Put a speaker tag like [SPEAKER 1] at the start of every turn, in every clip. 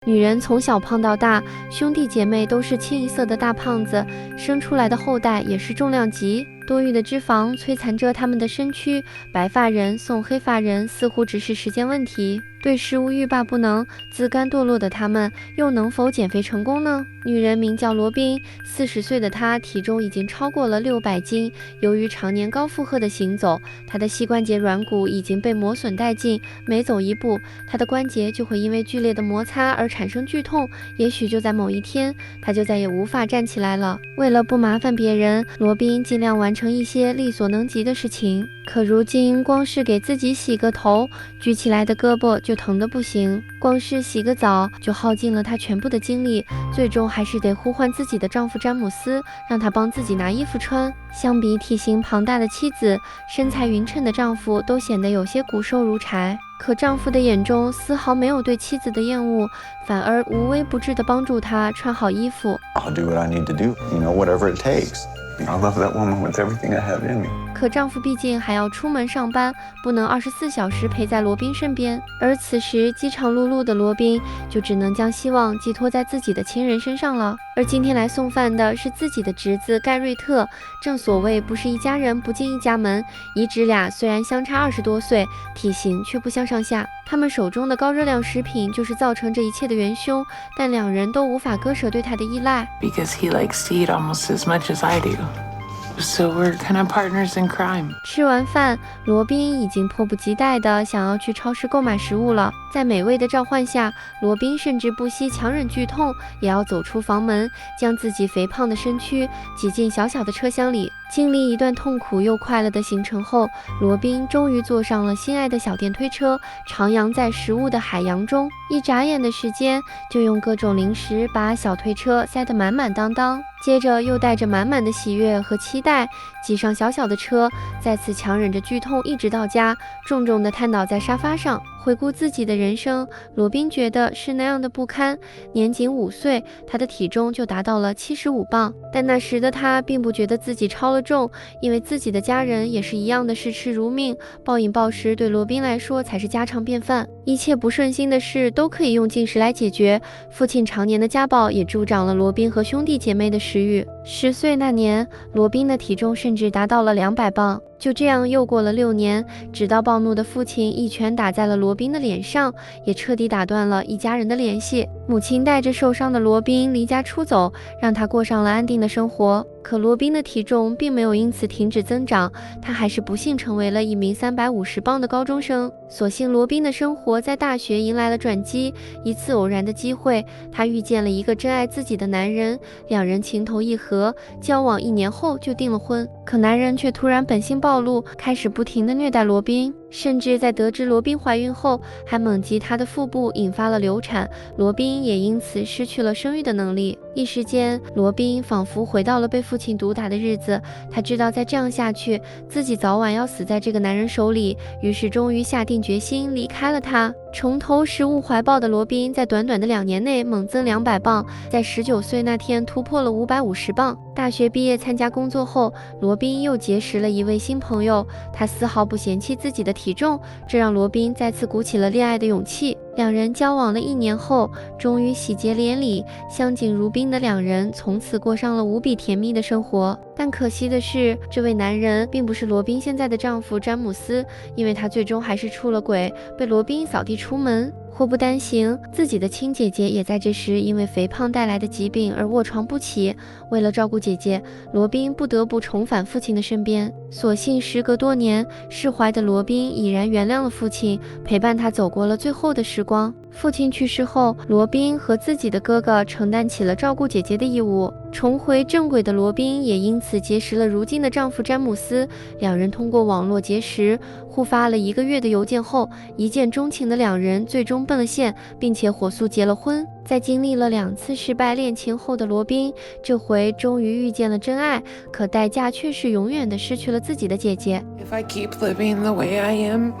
[SPEAKER 1] 女人从小胖到大，兄弟姐妹都是清一色的大胖子，生出来的后代也是重量级。多余的脂肪摧残着他们的身躯，白发人送黑发人似乎只是时间问题。对食物欲罢不能、自甘堕落的他们，又能否减肥成功呢？女人名叫罗宾，40岁的她体重已经超过了600斤。由于常年高负荷的行走，她的膝关节软骨已经被磨损殆尽，每走一步，她的关节就会因为剧烈的摩擦而产生剧痛。也许就在某一天，她就再也无法站起来了。为了不麻烦别人，罗宾尽量完成一些力所能及的事情。可如今，光是给自己洗个头，举起来的胳膊就疼得不行；光是洗个澡，就耗尽了她全部的精力。最终还是得呼唤自己的丈夫詹姆斯，让他帮自己拿衣服穿。相比体型庞大的妻子，身材匀称的丈夫都显得有些骨瘦如柴。可丈夫的眼中丝毫没有对妻子的厌恶，反而无微不至地帮助她穿好衣服。
[SPEAKER 2] I'll do what I need to do, whatever it takes. I love that woman with everything I have in me.
[SPEAKER 1] 可丈夫毕竟还要出门上班，不能24小时陪在罗宾身边。而此时饥肠辘辘的罗宾就只能将希望寄托在自己的亲人身上了。而今天来送饭的是自己的侄子盖瑞特。正所谓不是一家人不进一家门，姨侄俩虽然相差20多岁，体型却不相上下。他们手中的高热量食品就是造成这一切的元凶，但两人都无法割舍对他的依赖。
[SPEAKER 3] Because he likes to eat almost as much as I do.So we're kind of partners in crime.
[SPEAKER 1] 吃完饭，罗宾已经迫不及待地想要去超市购买食物了。在美味的召唤下，罗宾甚至不惜强忍剧痛，也要走出房门，将自己肥胖的身躯挤进小小的车厢里。经历一段痛苦又快乐的行程后，罗宾终于坐上了心爱的小电推车，徜徉在食物的海洋中。一眨眼的时间，就用各种零食把小推车塞得满满当当。接着又带着满满的喜悦和期待，挤上小小的车，再次强忍着剧痛一直到家，重重地瘫倒在沙发上。回顾自己的人生，罗宾觉得是那样的不堪。年仅5岁，他的体重就达到了75磅，但那时的他并不觉得自己超了重，因为自己的家人也是一样的视吃如命，暴饮暴食对罗宾来说才是家常便饭。一切不顺心的事都可以用进食来解决。父亲常年的家暴也助长了罗宾和兄弟姐妹的食欲。10岁那年，罗宾的体重甚至达到了200磅。就这样又过了6年，直到暴怒的父亲一拳打在了罗宾的脸上，也彻底打断了一家人的联系。母亲带着受伤的罗宾离家出走，让他过上了安定的生活。可罗宾的体重并没有因此停止增长，他还是不幸成为了一名350磅的高中生。所幸罗宾的生活在大学迎来了转机，一次偶然的机会，他遇见了一个真爱自己的男人，两人情投意合，交往1年后就订了婚。可男人却突然本性暴露，开始不停地虐待罗宾，甚至在得知罗宾怀孕后，还猛击她的腹部，引发了流产。罗宾也因此失去了生育的能力。一时间，罗宾仿佛回到了被父亲毒打的日子。他知道再这样下去，自己早晚要死在这个男人手里，于是终于下定决心离开了他。重投食物怀抱的罗宾，在短短的2年内猛增200磅，在19岁那天突破了550磅。大学毕业参加工作后，罗宾又结识了一位新朋友，他丝毫不嫌弃自己的体重，这让罗宾再次鼓起了恋爱的勇气。两人交往了1年后，终于喜结连理，相敬如宾的两人从此过上了无比甜蜜的生活。但可惜的是，这位男人并不是罗宾现在的丈夫詹姆斯，因为他最终还是出了轨，被罗宾扫地出门。祸不单行，自己的亲姐姐也在这时因为肥胖带来的疾病而卧床不起。为了照顾姐姐，罗宾不得不重返父亲的身边。所幸时隔多年，释怀的罗宾已然原谅了父亲，陪伴他走过了最后的时光。父亲去世后，罗宾和自己的哥哥承担起了照顾姐姐的义务。重回正轨的罗宾也因此结识了如今的丈夫詹姆斯，两人通过网络结识，互发了1个月的邮件后，一见钟情的两人最终奔了现，并且火速结了婚。在经历了2次失败恋情后的罗宾，这回终于遇见了真爱，可代价却是永远的失去了自己的姐姐。
[SPEAKER 3] If I keep living the way I am,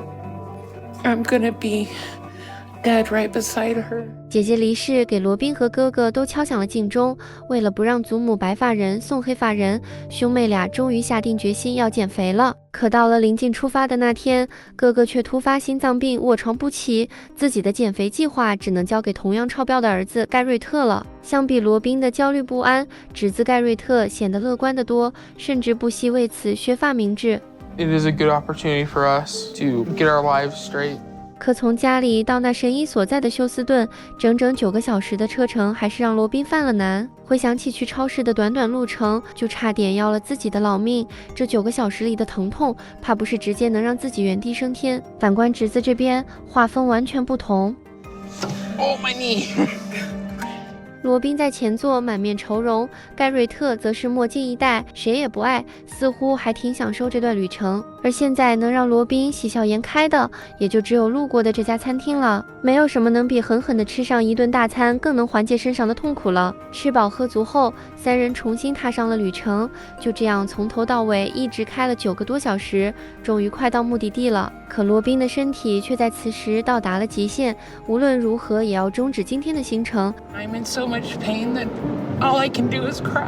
[SPEAKER 3] I'm gonna be dead right beside her.
[SPEAKER 1] 姐姐离世，给罗宾和哥哥都敲响了警钟。为了不让祖母白发人送黑发人，兄妹俩终于下定决心要减肥了。可到了临近出发的那天，哥哥却突发心脏病，卧床不起，自己的减肥计划只能交给同样超标的儿子盖瑞特了。相比罗宾的焦虑不安，侄子盖瑞特显得乐观得多，甚至不惜为此削发明志。
[SPEAKER 4] It is a good opportunity for us to get our lives straight.
[SPEAKER 1] 可从家里到那神医所在的休斯顿，整整9个小时的车程，还是让罗宾犯了难。回想起去超市的短短路程，就差点要了自己的老命。这9个小时里的疼痛，怕不是直接能让自己原地升天。反观侄子这边，画风完全不同。
[SPEAKER 4] Oh, my knee.
[SPEAKER 1] 罗宾在前座满面愁容，盖瑞特则是墨镜一戴，谁也不爱，似乎还挺享受这段旅程。而现在能让罗宾喜笑颜开的，也就只有路过的这家餐厅了。没有什么能比狠狠地吃上一顿大餐更能缓解身上的痛苦了。吃饱喝足后，3人重新踏上了旅程，就这样从头到尾一直开了9个多小时，终于快到目的地了。可罗宾的身体却在此时到达了极限，无论如何也要终止今天的行程。
[SPEAKER 3] I'm in so much pain that all I can do is cry.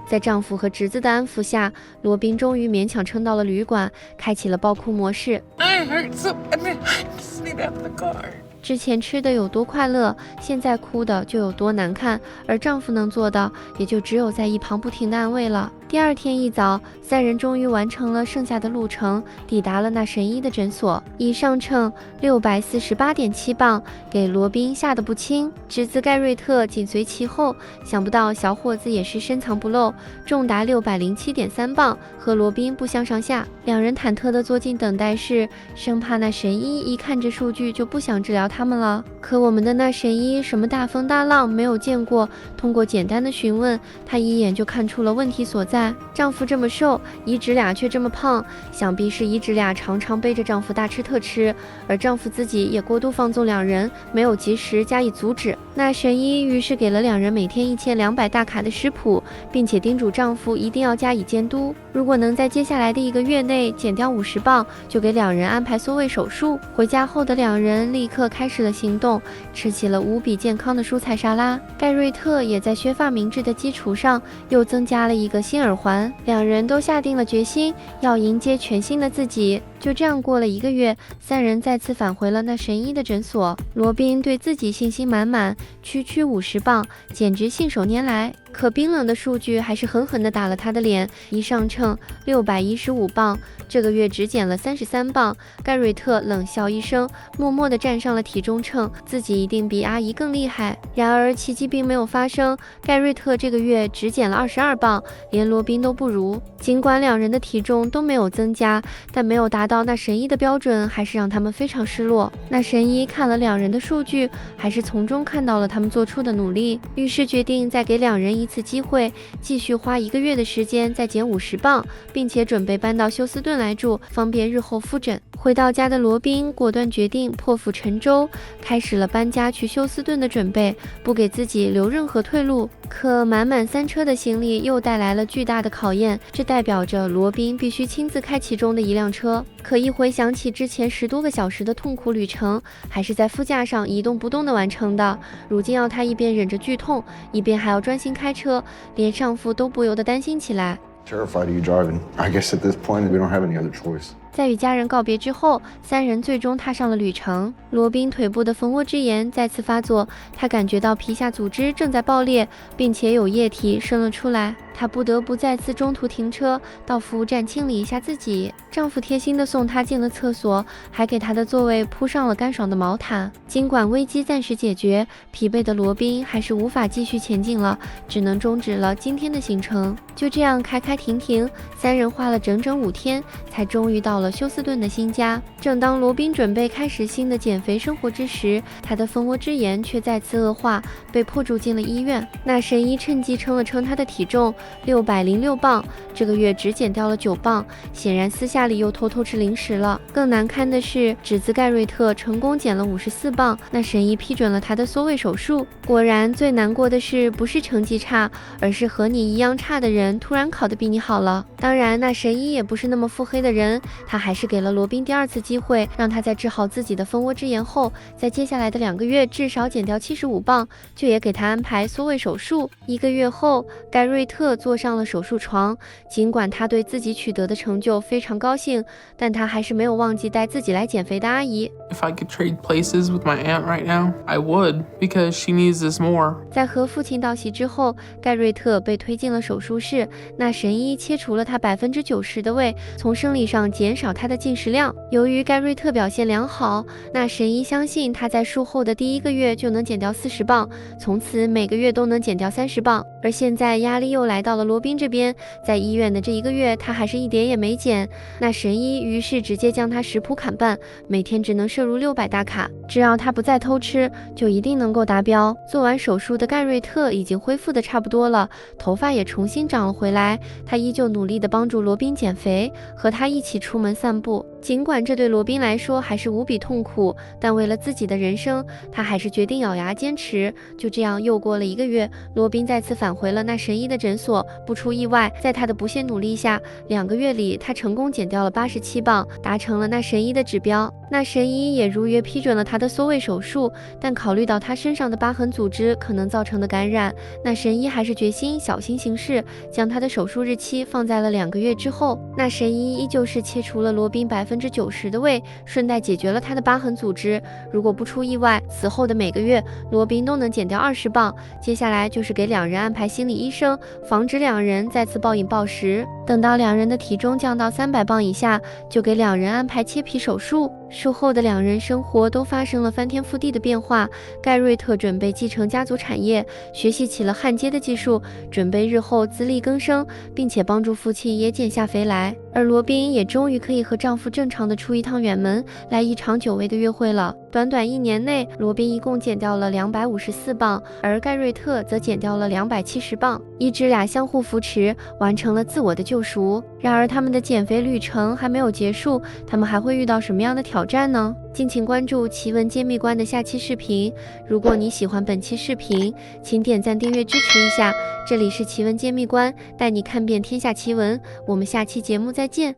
[SPEAKER 1] 在丈夫和侄子的安抚下，罗宾终于勉强撑到了旅馆，开启了爆哭模式。
[SPEAKER 3] I hurt so bad. I just need out of the car.
[SPEAKER 1] 之前吃的有多快乐，现在哭的就有多难看，而丈夫能做的也就只有在一旁不停的安慰了。第二天一早，3人终于完成了剩下的路程，抵达了那神医的诊所。一上秤648.7磅，给罗宾吓得不轻。侄子盖瑞特紧随其后，想不到小伙子也是深藏不露，重达607.3磅，和罗宾不相上下。两人忐忑地坐进等待室，生怕那神医一看这数据就不想治疗他们了。可我们的那神医什么大风大浪没有见过，通过简单的询问，他一眼就看出了问题所在。丈夫这么瘦，姨侄俩却这么胖，想必是姨侄俩常常背着丈夫大吃特吃，而丈夫自己也过度放纵两人，没有及时加以阻止。那神医于是给了两人每天1200大卡的食谱，并且叮嘱丈夫一定要加以监督。如果能在接下来的1个月内减掉50磅，就给两人安排缩胃手术。回家后的两人立刻开始了行动，吃起了无比健康的蔬菜沙拉。盖瑞特也在削发明志的基础上，又增加了一个新耳环。两人都下定了决心，要迎接全新的自己。就这样过了1个月，3人再次返回了那神医的诊所。罗宾对自己信心满满，区50磅，简直信手拈来。可冰冷的数据还是狠狠地打了他的脸，一上秤615磅，这个月只减了33磅。盖瑞特冷笑一声，默默地站上了体重秤，自己一定比阿姨更厉害。然而奇迹并没有发生，盖瑞特这个月只减了22磅，连罗宾都不如。尽管两人的体重都没有增加，但没有达到那神医的标准，还是让他们非常失落。那神医看了两人的数据，还是从中看到了他们做出的努力，于是决定再给两人一次机会，继续花1个月的时间再减50磅，并且准备搬到休斯顿来住，方便日后复诊。回到家的罗宾果断决定破釜沉舟，开始了搬家去休斯顿的准备，不给自己留任何退路。可满满3车的行李又带来了巨大的考验，这代表着罗宾必须亲自开其中的一辆车。可一回想起之前10多个小时的痛苦旅程，还是在副驾上一动不动地完成的，如今要他一边忍着剧痛，一边还要专心开车，连丈夫都不由得担心起来。
[SPEAKER 2] Terrified of you driving. I guess at this point we don't have any other choice.
[SPEAKER 1] 在与家人告别之后，3人最终踏上了旅程。罗宾腿部的蜂窝之炎再次发作，他感觉到皮下组织正在爆裂，并且有液体渗了出来。他不得不再次中途停车，到服务站清理一下自己。丈夫贴心地送她进了厕所，还给她的座位铺上了干爽的毛毯。尽管危机暂时解决，疲惫的罗宾还是无法继续前进了，只能终止了今天的行程。就这样开开停停，3人花了整整5天，才终于到了休斯顿的新家。正当罗宾准备开始新的减肥生活之时，她的蜂窝之炎却再次恶化，被迫住进了医院。那神医趁机称了称她的体重，606磅，这个月只减掉了9磅，显然私下里又偷偷吃零食了。更难堪的是，侄子盖瑞特成功减了54磅，那神医批准了他的缩胃手术。果然，最难过的是不是成绩差，而是和你一样差的人突然考得比你好了。当然，那神医也不是那么腹黑的人，他还是给了罗宾第2次机会，让他再治好自己的蜂窝之炎。言后，在接下来的2个月至少减掉75磅，就也给他安排缩胃手术。1个月后，盖瑞特坐上了手术床。尽管他对自己取得的成就非常高兴，但他还是没有忘记带自己来减肥的阿姨。
[SPEAKER 4] If I could trade places with my aunt right now, I would, because she needs this more.
[SPEAKER 1] 在和父亲道喜之后，盖瑞特被推进了手术室。那神医切除了他90%的胃，从生理上减少他的进食量。由于盖瑞特表现良好，那神医相信他在术后的第1个月就能减掉40磅，从此每个月都能减掉30磅。而现在压力又来到了罗宾这边，在医院的这1个月，他还是一点也没减。那神医于是直接将他食谱砍半，每天只能摄入600大卡，只要他不再偷吃，就一定能够达标。做完手术的盖瑞特已经恢复的差不多了，头发也重新长了回来。他依旧努力地帮助罗宾减肥，和他一起出门散步。尽管这对罗宾来说还是无比痛苦，但为了自己的人生，他还是决定咬牙坚持。就这样又过了1个月，罗宾再次返回了那神医的诊所。不出意外，在他的不懈努力下，2个月里他成功减掉了87磅，达成了那神医的指标。那神医也如约批准了他的缩胃手术，但考虑到他身上的疤痕组织可能造成的感染，那神医还是决心小心行事，将他的手术日期放在了2个月之后。那神医依旧是切除了罗宾90%的胃，顺带解决了他的疤痕组织。如果不出意外，此后的每个月罗宾都能减掉20磅。接下来就是给2人安排心理医生，防止2人再次暴饮暴食。等到2人的体重降到300磅以下，就给2人安排切皮手术。术后的2人生活都发生了翻天覆地的变化。盖瑞特准备继承家族产业，学习起了焊接的技术，准备日后自力更生，并且帮助父亲也减下肥来。而罗宾也终于可以和丈夫正常的出一趟远门，来一场久违的约会了。短短1年内，罗宾一共减掉了254磅，而盖瑞特则减掉了270磅。一只俩相互扶持，完成了自我的救赎。然而他们的减肥旅程还没有结束，他们还会遇到什么样的挑战呢？敬请关注奇闻揭秘官的下期视频。如果你喜欢本期视频，请点赞订阅支持一下。这里是奇闻揭秘官，带你看遍天下奇闻，我们下期节目再见。